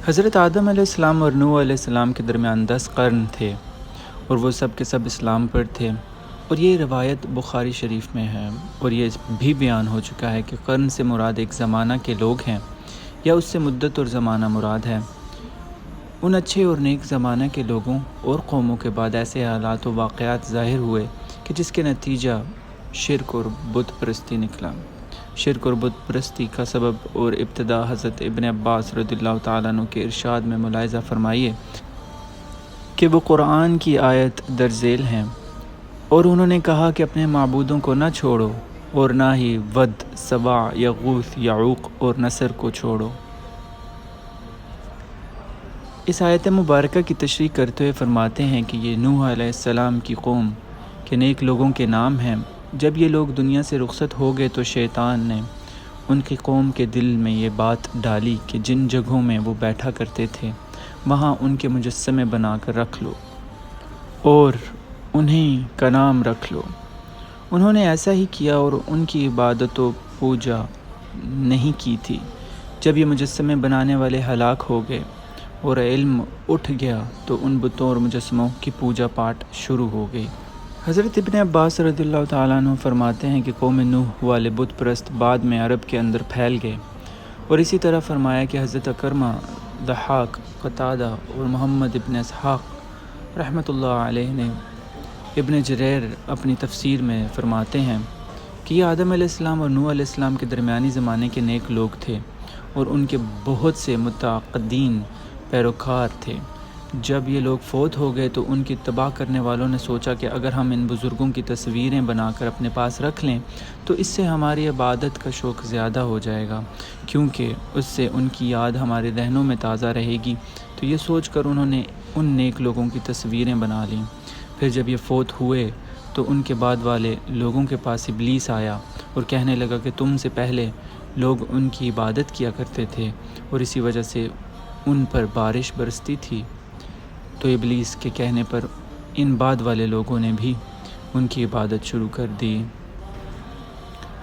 حضرت آدم علیہ السلام اور نوح علیہ السلام کے درمیان 10 قرن تھے اور وہ سب کے سب اسلام پر تھے، اور یہ روایت بخاری شریف میں ہے، اور یہ بھی بیان ہو چکا ہے کہ قرن سے مراد ایک زمانہ کے لوگ ہیں یا اس سے مدت اور زمانہ مراد ہے۔ ان اچھے اور نیک زمانہ کے لوگوں اور قوموں کے بعد ایسے حالات و واقعات ظاہر ہوئے کہ جس کے نتیجہ شرک اور بت پرستی نکلا۔ شرک اور بت پرستی کا سبب اور ابتدا حضرت ابن عباس رضی اللہ تعالیٰ عنہ کے ارشاد میں ملاحظہ فرمائیے کہ وہ قرآن کی آیت درذیل ہیں، اور انہوں نے کہا کہ اپنے معبودوں کو نہ چھوڑو اور نہ ہی ود، سواع، یغوث، یعوق اور نصر کو چھوڑو۔ اس آیت مبارکہ کی تشریح کرتے ہوئے فرماتے ہیں کہ یہ نوح علیہ السلام کی قوم کے نیک لوگوں کے نام ہیں۔ جب یہ لوگ دنیا سے رخصت ہو گئے تو شیطان نے ان کی قوم کے دل میں یہ بات ڈالی کہ جن جگہوں میں وہ بیٹھا کرتے تھے وہاں ان کے مجسمے بنا کر رکھ لو اور انہیں کا نام رکھ لو۔ انہوں نے ایسا ہی کیا اور ان کی عبادت و پوجا نہیں کی تھی۔ جب یہ مجسمے بنانے والے ہلاک ہو گئے اور علم اٹھ گیا تو ان بتوں اور مجسموں کی پوجا پاٹ شروع ہو گئی۔ حضرت ابن عباس رضی اللہ تعالیٰ عنہ فرماتے ہیں کہ قوم نوح والے بت پرست بعد میں عرب کے اندر پھیل گئے، اور اسی طرح فرمایا کہ حضرت اکرمہ، ضحاک، قتادہ اور محمد ابن اسحاق رحمۃ اللہ علیہ نے ابن جریر اپنی تفسیر میں فرماتے ہیں کہ یہ آدم علیہ السلام اور نوح علیہ السلام کے درمیانی زمانے کے نیک لوگ تھے اور ان کے بہت سے متعددین پیروکار تھے۔ جب یہ لوگ فوت ہو گئے تو ان کی تباہ کرنے والوں نے سوچا کہ اگر ہم ان بزرگوں کی تصویریں بنا کر اپنے پاس رکھ لیں تو اس سے ہماری عبادت کا شوق زیادہ ہو جائے گا، کیونکہ اس سے ان کی یاد ہمارے ذہنوں میں تازہ رہے گی۔ تو یہ سوچ کر انہوں نے ان نیک لوگوں کی تصویریں بنا لیں۔ پھر جب یہ فوت ہوئے تو ان کے بعد والے لوگوں کے پاس ابلیس آیا اور کہنے لگا کہ تم سے پہلے لوگ ان کی عبادت کیا کرتے تھے اور اسی وجہ سے ان پر بارش برستی تھی۔ تو ابلیس کے کہنے پر ان بعد والے لوگوں نے بھی ان کی عبادت شروع کر دی۔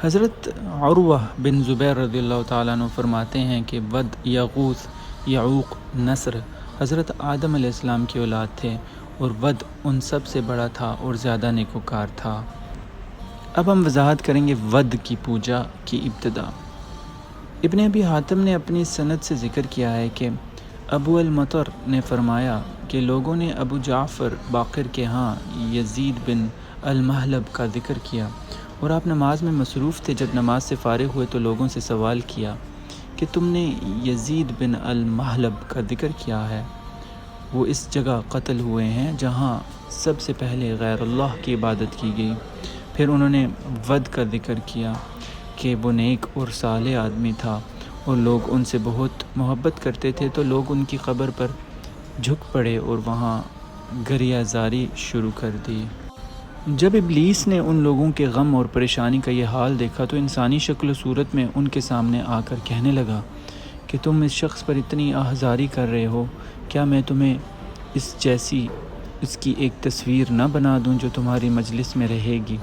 حضرت عروہ بن زبیر رضی اللہ تعالیٰ عنہ فرماتے ہیں کہ ود، یغوث، یعوق، نصر حضرت آدم علیہ السلام کی اولاد تھے، اور ود ان سب سے بڑا تھا اور زیادہ نیکوکار تھا۔ اب ہم وضاحت کریں گے ود کی پوجا کی ابتدا۔ ابن ابی حاتم نے اپنی سند سے ذکر کیا ہے کہ ابو المطر نے فرمایا کہ لوگوں نے ابو جعفر باقر کے ہاں یزید بن المحلب کا ذکر کیا، اور آپ نماز میں مصروف تھے۔ جب نماز سے فارغ ہوئے تو لوگوں سے سوال کیا کہ تم نے یزید بن المحلب کا ذکر کیا ہے؟ وہ اس جگہ قتل ہوئے ہیں جہاں سب سے پہلے غیر اللہ کی عبادت کی گئی۔ پھر انہوں نے ود کا ذکر کیا کہ وہ نیک اور صالح آدمی تھا اور لوگ ان سے بہت محبت کرتے تھے، تو لوگ ان کی قبر پر جھک پڑے اور وہاں گریہ زاری شروع کر دی۔ جب ابلیس نے ان لوگوں کے غم اور پریشانی کا یہ حال دیکھا تو انسانی شکل و صورت میں ان کے سامنے آ کر کہنے لگا کہ تم اس شخص پر اتنی آہذاری کر رہے ہو، کیا میں تمہیں اس جیسی اس کی ایک تصویر نہ بنا دوں جو تمہاری مجلس میں رہے گی،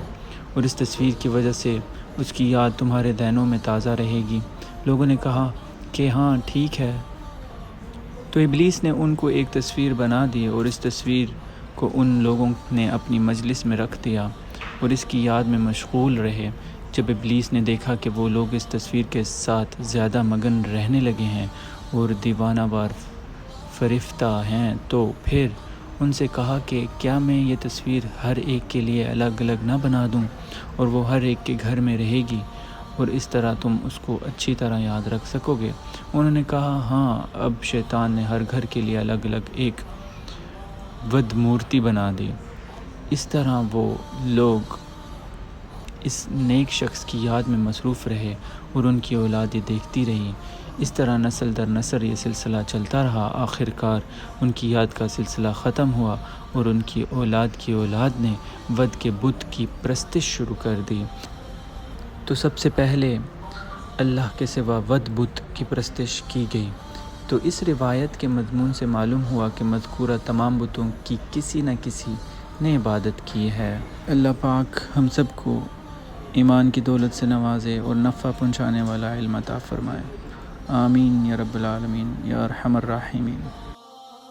اور اس تصویر کی وجہ سے اس کی یاد تمہارے ذہنوں میں تازہ رہے گی؟ لوگوں نے کہا کہ ہاں ٹھیک ہے۔ تو ابلیس نے ان کو ایک تصویر بنا دی اور اس تصویر کو ان لوگوں نے اپنی مجلس میں رکھ دیا اور اس کی یاد میں مشغول رہے۔ جب ابلیس نے دیکھا کہ وہ لوگ اس تصویر کے ساتھ زیادہ مگن رہنے لگے ہیں اور دیوانہ وار فرفتہ ہیں، تو پھر ان سے کہا کہ کیا میں یہ تصویر ہر ایک کے لیے الگ الگ نہ بنا دوں اور وہ ہر ایک کے گھر میں رہے گی اور اس طرح تم اس کو اچھی طرح یاد رکھ سکو گے؟ انہوں نے کہا ہاں۔ اب شیطان نے ہر گھر کے لیے الگ الگ ایک ود مورتی بنا دی۔ اس طرح وہ لوگ اس نیک شخص کی یاد میں مصروف رہے اور ان کی اولاد یہ دیکھتی رہی۔ اس طرح نسل در نسل یہ سلسلہ چلتا رہا۔ آخر کار ان کی یاد کا سلسلہ ختم ہوا اور ان کی اولاد نے ود کے بت کی پرستش شروع کر دی۔ تو سب سے پہلے اللہ کے سوا ود بت کی پرستش کی گئی۔ تو اس روایت کے مضمون سے معلوم ہوا کہ مذکورہ تمام بتوں کی کسی نہ کسی نے عبادت کی ہے۔ اللہ پاک ہم سب کو ایمان کی دولت سے نوازے اور نفع پہنچانے والا علم عطا فرمائے۔ آمین یا رب العالمین یا ارحم الراحمین۔